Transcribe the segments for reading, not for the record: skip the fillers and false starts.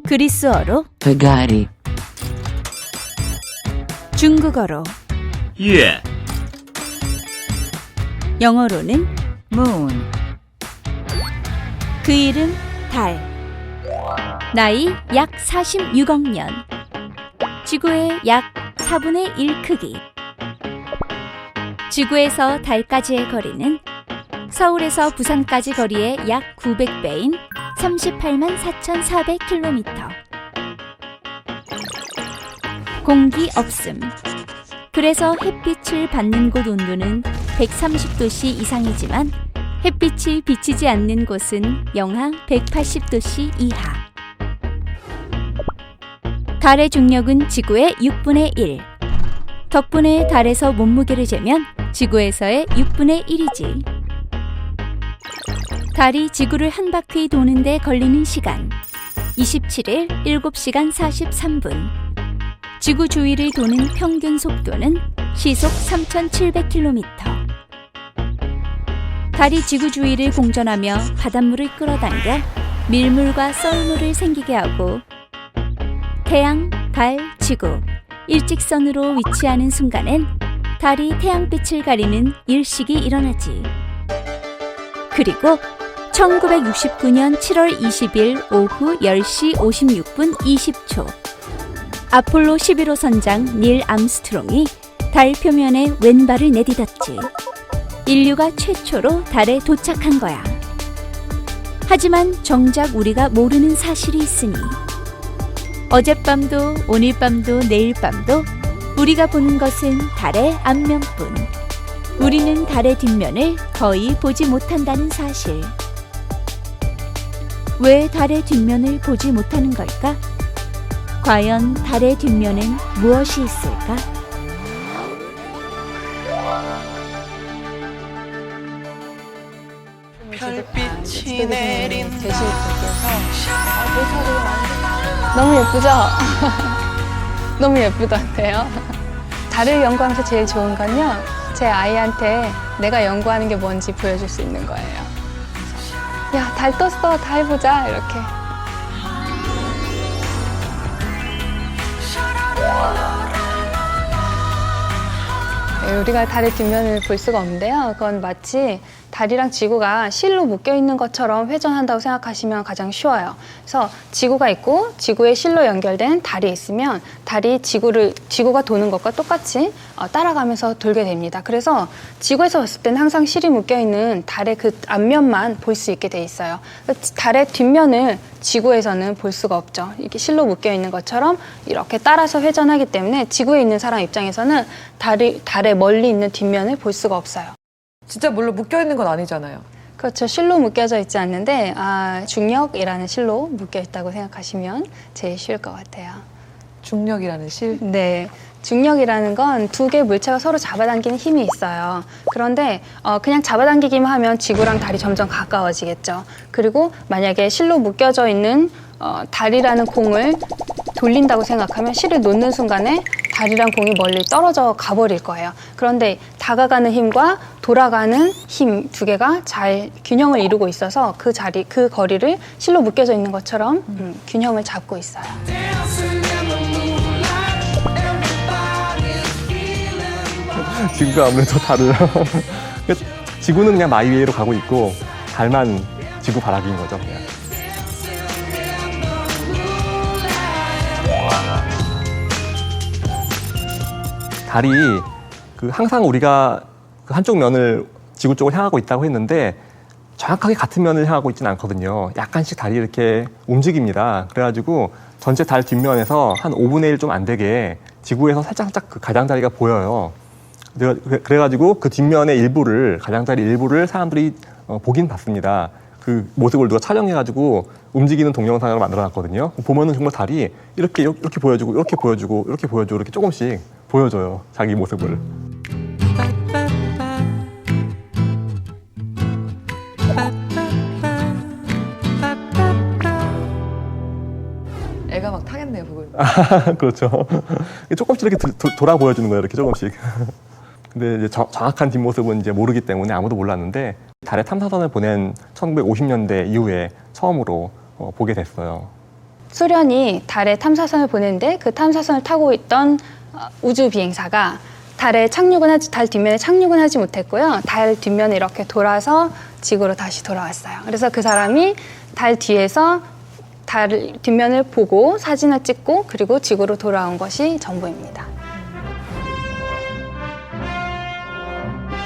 그리스어로 Pagare. 중국어로 예. 영어로는 Moon. 그 이름 달. 나이 약 46억 년. 지구의 약 4분의 1 크기. 지구에서 달까지의 거리는 서울에서 부산까지 거리의 약 900배인 38만 4,400km. 공기 없음. 그래서 햇빛을 받는 곳 온도는 130도씨 이상이지만 햇빛이 비치지 않는 곳은 영하 180도씨 이하. 달의 중력은 지구의 6분의 1. 덕분에 달에서 몸무게를 재면 지구에서의 6분의 1이지. 달이 지구를 한 바퀴 도는데 걸리는 시간 27일 7시간 43분. 지구 주위를 도는 평균 속도는 시속 3,700km. 달이 지구 주위를 공전하며 바닷물을 끌어당겨 밀물과 썰물을 생기게 하고 태양, 달, 지구, 일직선으로 위치하는 순간엔 달이 태양빛을 가리는 일식이 일어나지. 그리고 1969년 7월 20일 오후 10시 56분 20초 아폴로 11호 선장 닐 암스트롱이 달 표면에 왼발을 내딛었지. 인류가 최초로 달에 도착한 거야. 하지만 정작 우리가 모르는 사실이 있으니 어젯밤도 오늘 밤도 내일 밤도 우리가 보는 것은 달의 앞면뿐. 우리는 달의 뒷면을 거의 보지 못한다는 사실. 왜 달의 뒷면을 보지 못하는 걸까? 과연 달의 뒷면엔 무엇이 있을까? 별빛이 내린 너무 예쁘죠? 너무 예쁘던데요? 달을 연구하면서 제일 좋은 건요, 제 아이한테 내가 연구하는 게 뭔지 보여줄 수 있는 거예요. 야, 달 떴어, 달 보자, 이렇게. 우리가 달의 뒷면을 볼 수가 없는데요. 그건 마치 달이랑 지구가 실로 묶여 있는 것처럼 회전한다고 생각하시면 가장 쉬워요. 그래서 지구가 있고 지구에 실로 연결된 달이 있으면 달이 지구가 도는 것과 똑같이 따라가면서 돌게 됩니다. 그래서 지구에서 봤을 때는 항상 실이 묶여 있는 달의 그 앞면만 볼 수 있게 돼 있어요. 달의 뒷면을 지구에서는 볼 수가 없죠. 이렇게 실로 묶여 있는 것처럼 이렇게 따라서 회전하기 때문에 지구에 있는 사람 입장에서는 달의 멀리 있는 뒷면을 볼 수가 없어요. 진짜 물론 묶여있는 건 아니잖아요. 그렇죠. 실로 묶여져 있지 않는데 중력이라는 실로 묶여 있다고 생각하시면 제일 쉬울 것 같아요. 중력이라는 실? 네. 중력이라는 건 두 개의 물체가 서로 잡아당기는 힘이 있어요. 그런데 그냥 잡아당기기만 하면 지구랑 달이 점점 가까워지겠죠. 그리고 만약에 실로 묶여져 있는 달이라는 공을 돌린다고 생각하면 실을 놓는 순간에 달이랑 공이 멀리 떨어져 가버릴 거예요. 그런데 다가가는 힘과 돌아가는 힘 두 개가 잘 균형을 이루고 있어서 그 거리를 실로 묶여져 있는 것처럼 균형을 잡고 있어요. 지구가 아무래도 달을 지구는 그냥 마이 웨이로 가고 있고 달만 지구 바라기인 거죠. 그냥. 달이 항상 우리가 한쪽 면을 지구 쪽을 향하고 있다고 했는데 정확하게 같은 면을 향하고 있지는 않거든요. 약간씩 달이 이렇게 움직입니다. 그래가지고 전체 달 뒷면에서 한 5분의 1 좀 안 되게 지구에서 살짝 그 가장자리가 보여요. 그래가지고 그 뒷면의 가장자리 일부를 사람들이 보긴 봤습니다. 그 모습을 누가 촬영해가지고 움직이는 동영상으로 만들어놨거든요. 보면은 정말 달이 이렇게 보여주고, 이렇게 보여주고, 이렇게 보여주고, 이렇게 조금씩 보여줘요. 자기 모습을. 애가 막 타겠네요, 그걸. 그렇죠. 조금씩 이렇게 돌아 보여주는 거예요. 이렇게 조금씩. 근데 이제 정확한 뒷모습은 이제 모르기 때문에 아무도 몰랐는데 달에 탐사선을 보낸 1950년대 이후에 처음으로 보게 됐어요. 소련이 달에 탐사선을 보냈는데 그 탐사선을 타고 있던 우주 비행사가 달 뒷면에 착륙은 하지 못했고요. 달 뒷면에 이렇게 돌아서 지구로 다시 돌아왔어요. 그래서 그 사람이 달 뒤에서 달 뒷면을 보고 사진을 찍고 그리고 지구로 돌아온 것이 전부입니다.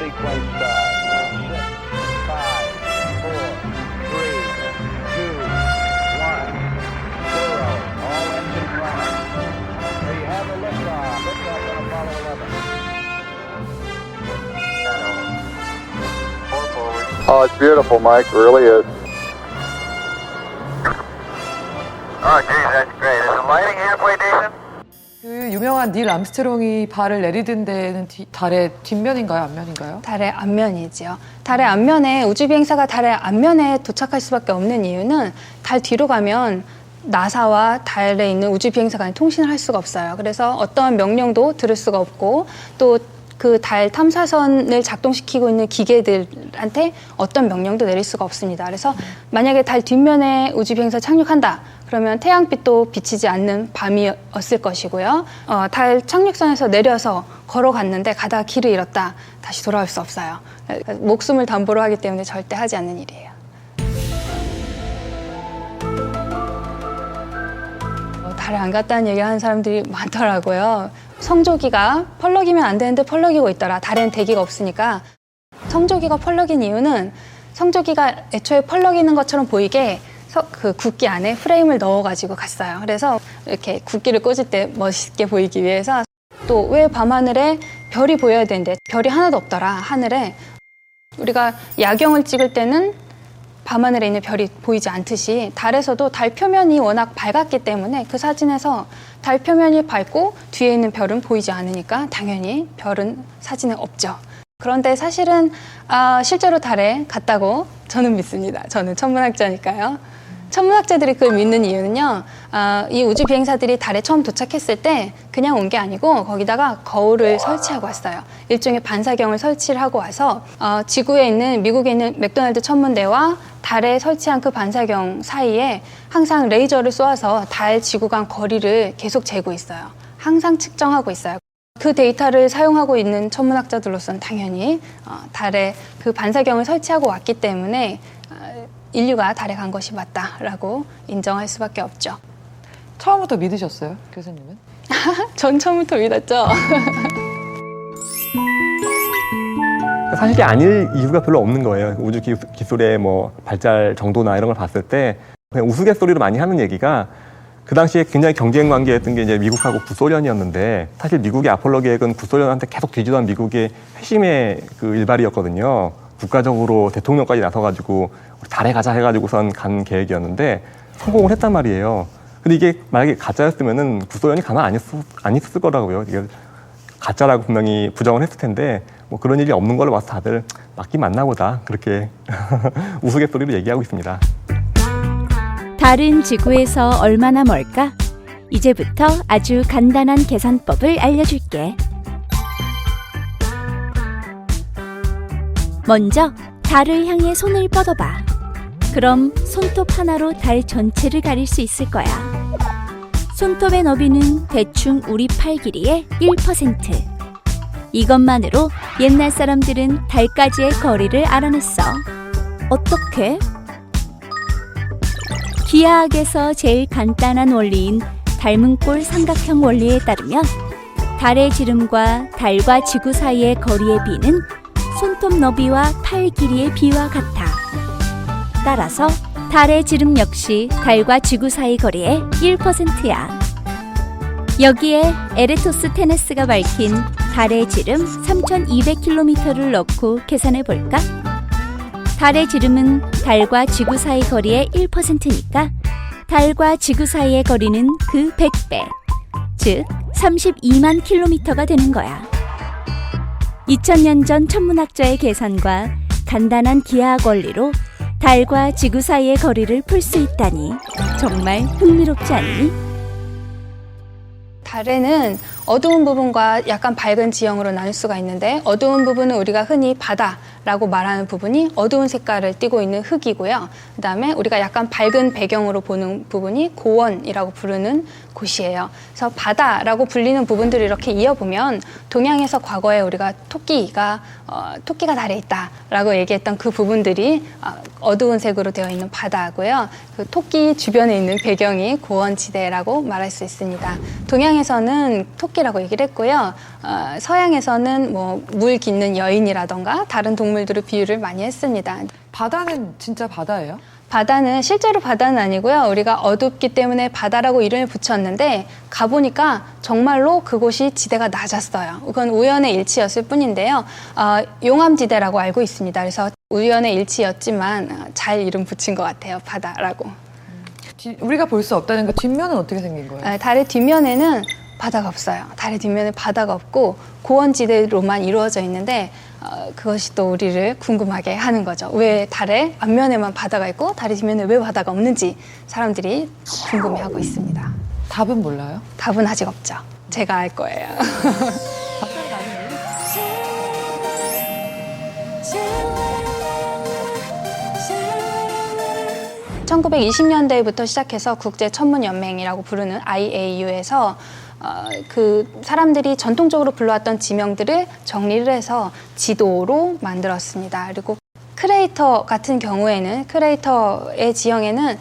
Sequence start. 6, 5, 4, 3, 2, 1, 0. All engine running. We have a liftoff. Liftoff on Apollo 11. Oh, it's beautiful, Mike. It really is. Oh, geez, that's great. Is the lighting halfway decent? 그 유명한 닐 암스트롱이 발을 내리던 데는 달의 뒷면인가요? 앞면인가요? 달의 앞면이지요. 달의 앞면에 우주 비행사가 달의 앞면에 도착할 수밖에 없는 이유는 달 뒤로 가면 나사와 달에 있는 우주 비행사 간에 통신을 할 수가 없어요. 그래서 어떠한 명령도 들을 수가 없고 또 그 달 탐사선을 작동시키고 있는 기계들한테 어떤 명령도 내릴 수가 없습니다. 그래서 만약에 달 뒷면에 우주 비행사 착륙한다. 그러면 태양빛도 비치지 않는 밤이었을 것이고요. 달 착륙선에서 내려서 걸어갔는데 가다가 길을 잃었다. 다시 돌아올 수 없어요. 목숨을 담보로 하기 때문에 절대 하지 않는 일이에요. 달에 안 갔다는 얘기 하는 사람들이 많더라고요. 성조기가 펄럭이면 안 되는데 펄럭이고 있더라. 달에는 대기가 없으니까. 성조기가 펄럭인 이유는 성조기가 애초에 펄럭이는 것처럼 보이게 그 굵기 안에 프레임을 넣어가지고 갔어요. 그래서 이렇게 굵기를 꽂을 때 멋있게 보이기 위해서. 또 왜 밤하늘에 별이 보여야 되는데 별이 하나도 없더라, 하늘에. 우리가 야경을 찍을 때는 밤하늘에 있는 별이 보이지 않듯이 달에서도 달 표면이 워낙 밝았기 때문에 그 사진에서 달 표면이 밝고 뒤에 있는 별은 보이지 않으니까 당연히 별은 사진에 없죠. 그런데 사실은 실제로 달에 갔다고 저는 믿습니다. 저는 천문학자니까요. 천문학자들이 그걸 믿는 이유는요. 이 우주 비행사들이 달에 처음 도착했을 때 그냥 온 게 아니고 거기다가 거울을 설치하고 왔어요. 일종의 반사경을 설치를 하고 와서 지구에 있는 미국에 있는 맥도날드 천문대와 달에 설치한 그 반사경 사이에 항상 레이저를 쏘아서 달 지구 간 거리를 계속 재고 있어요. 항상 측정하고 있어요. 그 데이터를 사용하고 있는 천문학자들로서는 당연히 달에 그 반사경을 설치하고 왔기 때문에 인류가 달에 간 것이 맞다라고 인정할 수밖에 없죠. 처음부터 믿으셨어요, 교수님은? 전 처음부터 믿었죠. 사실 이게 아닐 이유가 별로 없는 거예요. 우주 기술의 뭐 발달 정도나 이런 걸 봤을 때 그냥 우스갯소리로 많이 하는 얘기가 그 당시에 굉장히 경쟁 관계였던 게 이제 미국하고 구소련이었는데 사실 미국의 아폴로 계획은 구소련한테 계속 뒤지던 미국의 회심의 그 일발이었거든요. 국가적으로 대통령까지 나서가지고 달에 가자 해가지고선 간 계획이었는데 성공을 했단 말이에요. 근데 이게 만약에 가짜였으면은 구소련이 가만 안 있었을 거라고요. 이게 가짜라고 분명히 부정을 했을 텐데 뭐 그런 일이 없는 걸로 봐서 다들 맞긴 맞나 보다 그렇게 우스갯소리로 얘기하고 있습니다. 달은 지구에서 얼마나 멀까? 이제부터 아주 간단한 계산법을 알려줄게. 먼저 달을 향해 손을 뻗어봐. 그럼 손톱 하나로 달 전체를 가릴 수 있을 거야. 손톱의 너비는 대충 우리 팔 길이의 1%. 이것만으로 옛날 사람들은 달까지의 거리를 알아냈어. 어떻게? 기하학에서 제일 간단한 원리인 닮은 꼴 삼각형 원리에 따르면 달의 지름과 달과 지구 사이의 거리의 비는 손톱 너비와 팔 길이의 비와 같아. 따라서 달의 지름 역시 달과 지구 사이 거리의 1%야. 여기에 에레토스테네스가 밝힌 달의 지름 3200km를 넣고 계산해 볼까? 달의 지름은 달과 지구 사이 거리의 1%니까 달과 지구 사이의 거리는 그 100배, 즉 32만 킬로미터가 되는 거야. 2000년 전 천문학자의 계산과 간단한 기하학 원리로 달과 지구 사이의 거리를 풀 수 있다니 정말 흥미롭지 않니? 달에는 어두운 부분과 약간 밝은 지형으로 나눌 수가 있는데 어두운 부분은 우리가 흔히 바다라고 말하는 부분이 어두운 색깔을 띠고 있는 흙이고요. 그다음에 우리가 약간 밝은 배경으로 보는 부분이 고원이라고 부르는 곳이에요. 그래서 바다라고 불리는 부분들을 이렇게 이어보면 동양에서 과거에 우리가 토끼가 달에 있다라고 얘기했던 그 부분들이 어두운 색으로 되어 있는 바다고요. 그 토끼 주변에 있는 배경이 고원지대라고 말할 수 있습니다. 동양에서는 토끼라고 얘기를 했고요. 서양에서는 뭐 물 깃는 여인이라던가 다른 동물들을 비유를 많이 했습니다. 바다는 진짜 바다예요? 바다는 실제로 바다는 아니고요. 우리가 어둡기 때문에 바다라고 이름을 붙였는데 가보니까 정말로 그곳이 지대가 낮았어요. 그건 우연의 일치였을 뿐인데요. 용암지대라고 알고 있습니다. 그래서 우연의 일치였지만 잘 이름 붙인 것 같아요. 바다라고. 우리가 볼 수 없다는 그 뒷면은 어떻게 생긴 거예요? 달의 뒷면에는 바다가 없어요. 달의 뒷면에 바다가 없고 고원지대로만 이루어져 있는데 그것이 또 우리를 궁금하게 하는 거죠. 왜 달의 앞면에만 바다가 있고 달의 뒷면에 왜 바다가 없는지 사람들이 궁금해하고 있습니다. 답은 몰라요? 답은 아직 없죠. 제가 알 거예요. 1920년대부터 시작해서 국제천문연맹이라고 부르는 IAU에서 그 사람들이 전통적으로 불러왔던 지명들을 정리를 해서 지도로 만들었습니다. 그리고 크레이터 같은 경우에는 크레이터의 지형에는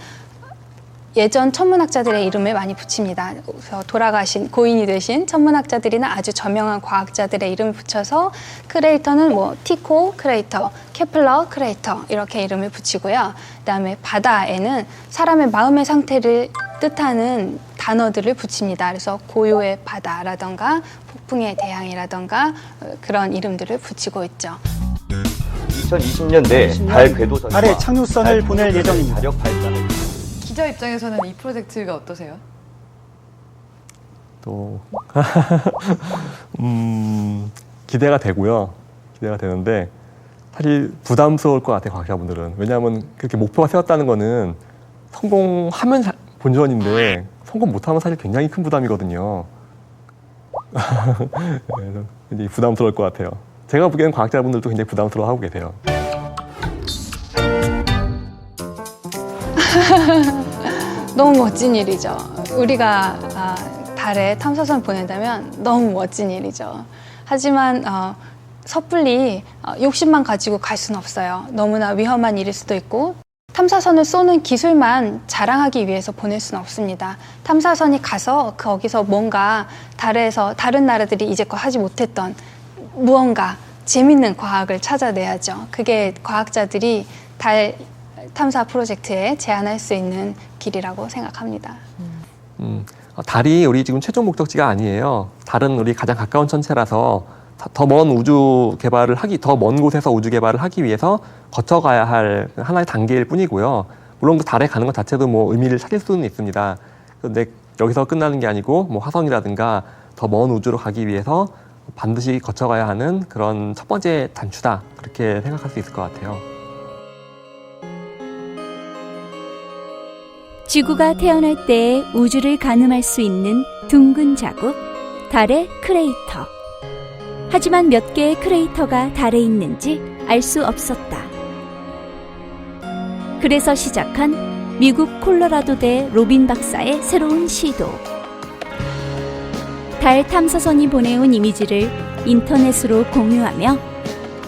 예전 천문학자들의 이름을 많이 붙입니다. 그래서 돌아가신 고인이 되신 천문학자들이나 아주 저명한 과학자들의 이름을 붙여서 크레이터는 뭐 티코 크레이터, 케플러 크레이터 이렇게 이름을 붙이고요. 그다음에 바다에는 사람의 마음의 상태를 뜻하는 단어들을 붙입니다. 그래서 고요의 바다라던가 폭풍의 대양이라던가 그런 이름들을 붙이고 있죠. 2020년대 달 궤도선 달에 착륙선을 보낼 예정입니다. 자력 발사. 기자 입장에서는 이 프로젝트가 어떠세요? 또 기대가 되고요. 기대가 되는데 사실 부담스러울 것 같아요. 과학자분들은. 왜냐하면 그렇게 목표가 세웠다는 거는 성공하면 본전인데 성공 못하면 사실 굉장히 큰 부담이거든요. 그래서 굉장히 부담스러울 것 같아요. 제가 보기에는 과학자분들도 굉장히 부담스러워하고 계세요. 너무 멋진 일이죠. 우리가 달에 탐사선 보낸다면 너무 멋진 일이죠. 하지만 섣불리 욕심만 가지고 갈 수는 없어요. 너무나 위험한 일일 수도 있고 탐사선을 쏘는 기술만 자랑하기 위해서 보낼 수는 없습니다. 탐사선이 가서 거기서 뭔가 달에서 다른 나라들이 이제껏 하지 못했던 무언가 재밌는 과학을 찾아내야죠. 그게 과학자들이 달 탐사 프로젝트에 제안할 수 있는 길이라고 생각합니다. 달이 우리 지금 최종 목적지가 아니에요. 달은 우리 가장 가까운 천체라서 더 먼 우주 개발을 더 먼 곳에서 우주 개발을 하기 위해서 거쳐가야 할 하나의 단계일 뿐이고요. 물론 그 달에 가는 것 자체도 뭐 의미를 찾을 수는 있습니다. 그런데 여기서 끝나는 게 아니고 뭐 화성이라든가 더 먼 우주로 가기 위해서 반드시 거쳐가야 하는 그런 첫 번째 단추다. 그렇게 생각할 수 있을 것 같아요. 지구가 태어날 때 우주를 가늠할 수 있는 둥근 자국, 달의 크레이터. 하지만 몇 개의 크레이터가 달에 있는지 알 수 없었다. 그래서 시작한 미국 콜로라도대 로빈 박사의 새로운 시도. 달 탐사선이 보내온 이미지를 인터넷으로 공유하며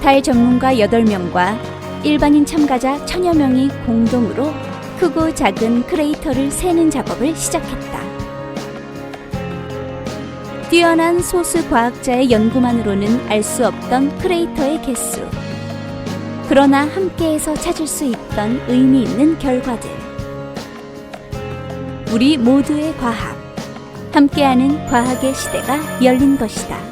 달 전문가 8명과 일반인 참가자 1000여 명이 공동으로 크고 작은 크레이터를 세는 작업을 시작했다. 뛰어난 소수 과학자의 연구만으로는 알 수 없던 크레이터의 개수. 그러나 함께해서 찾을 수 있던 의미 있는 결과들. 우리 모두의 과학. 함께하는 과학의 시대가 열린 것이다.